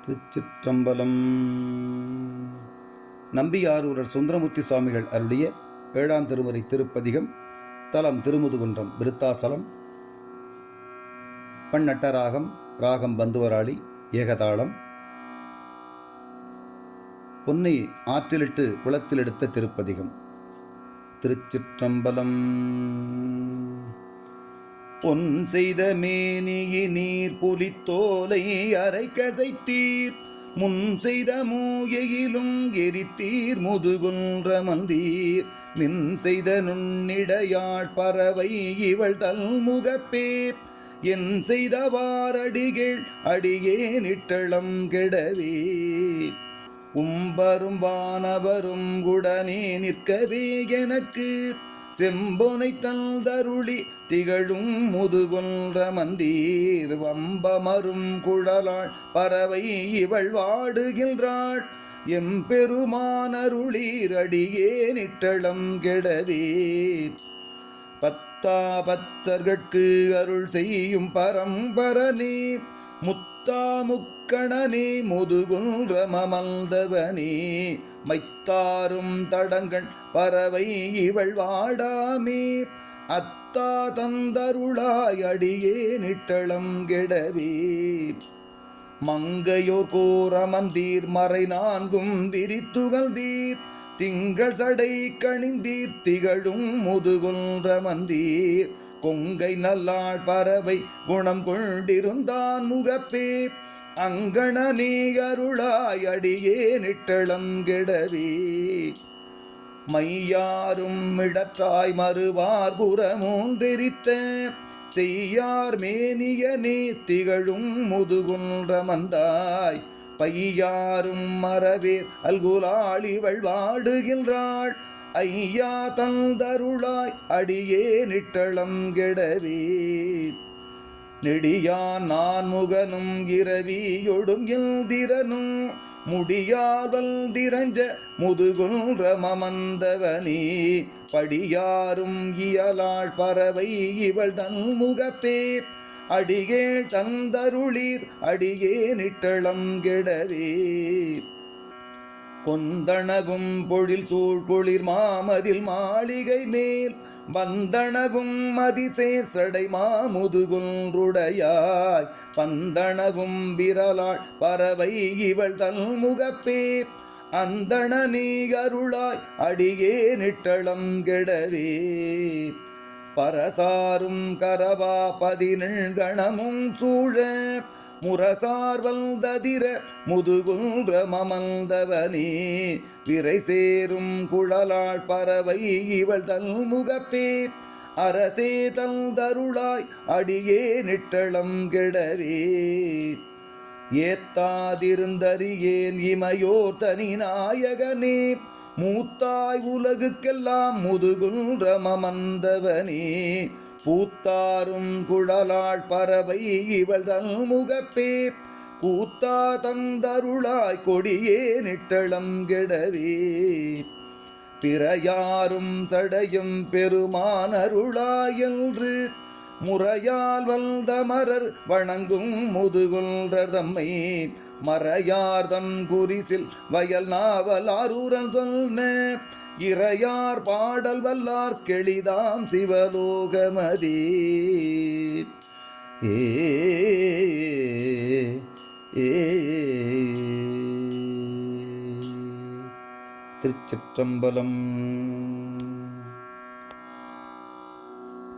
திருச்சிற்றம்பலம். நம்பியாரூரர் சுந்தரமூர்த்தி சுவாமிகள் அருளிய 7ஆம் திருமுறை திருப்பதிகம். தலம் திருமுதுகுன்றம், விருத்தாசலம். பன்னட்டராகம், ராகம் பந்துவராளி, ஏகதாளம். பொன்னை ஆற்றிலிட்டு குளத்தில் எடுத்த திருப்பதிகம். திருச்சிற்றம்பலம். பொன் செய்த மேனியி நீர் புலித்தோலை அரை கசைத்தீர், முன் செய்த மூயையிலும் எரித்தீர் முதுகுன்ற மந்தீர், நின் செய்த நுண்ணிடையாட் பறவை இவள் தல்முகப்பேர், என் செய்தவாரடிகள் அடியே நிட்டளம் கெடவே, உம்பரும் வானவரும் குடனே நிற்கவே எனக்கு, செம்பொனை தந்தருளி திகழும் முதுகுன்ற மந்தீர், வம்பமரும் குழலாள் பறவை இவள் வாடுகின்றாள், எம்பெருமானருளீர் அடியே நிட்டளம் கெடவே, பத்தா பத்தர்கட்கு அருள் செய்யும் பரம்பரனே, முத்தா முக்கணனே முதுகுன்ற மமல்தவனே, மைத்தாரும் தடங்கள் பறவை இவள் வாடாமே, அத்தா தந்தருளாய் அடியே நிட்டளம் கெடவே, மங்கையோர் கோரமந்தீர் மறை நான்கும் விரித்துகழ்ந்தீர், திங்கள் சடை கணிந்தீர் திகழும் முதுகுன்ற மந்தீர், கொங்கை நல்லாள் பறவை குணம் கொண்டிருந்தான் முகப்பே, அங்கணனே அருளாய் அடியே நிட்டளம் கெடவே, மையாரும் இடற்றாய் மறுவார் புறமூன்றெரித்த, செய்யார் மேனியனே திகழும் முதுகுன்ற மந்தாய், பையாரும் மரவேர் அல்குலாளிவள் வாடுகின்றாள், ஐயா தந்தருளாய் அடியே நிட்டளம் கெடவே, நெடியான் நான் முகனும் இரவியொடும் இந்திரனும், முடியாவல் திரஞ்ச முதுகுன்ற மமந்தவனே, படியாரும் இயலாள் பறவை இவள் தன் முகப்பே, அடிகேள் தந்தருளீர் அடியே நிட்டளம் கெடவே, கொந்தணவும் பொழில் சூழ் குளிர் மாமதில் மாளிகை மேல், வந்தணவும் மதிசேர் சடை மாமுதுகுன்றுடையாய், பந்தணவும் விரலாள் பறவை இவள் தன் முகப்பே, அந்தணனே அருளாய் அடியே நிட்டளம் கெடவே, பரசாரும் கரவா 17 கணமும் சூழ, முரசார் வந்ததிர முதுகுன்ற மமல்தவனே, விரை சேரும் குழலாள் பறவை இவள் தன் முகப்பே, அரசே தந்தருளாய் அடியே நிட்டளம் கெடவே, ஏத்தாதிருந்தறியேன் இமையோர் தனி நாயகனே, மூத்தாய் உலகுக்கெல்லாம் முதுகுன்ற மமந்தவனே, பூத்தாரும் குழலாள் பறவை இவள் தன் முகப்பே, கூத்தா தந்தருளாய் கொடியே நிட்டளம் கெடவே, பிறையாரும் சடையும் பெருமானருளாய் என்று, முறையால் வந்த மரர் வணங்கும் முதுகுன்ற தம்மை, மறையார்தம் குறிசில் வயல் நாவலாரூரன் சொன்ன, இறையார் பாடல் வல்லார் கெளிதாம் சிவலோகமதே. ஏ திருச்சிற்றம்பலம்.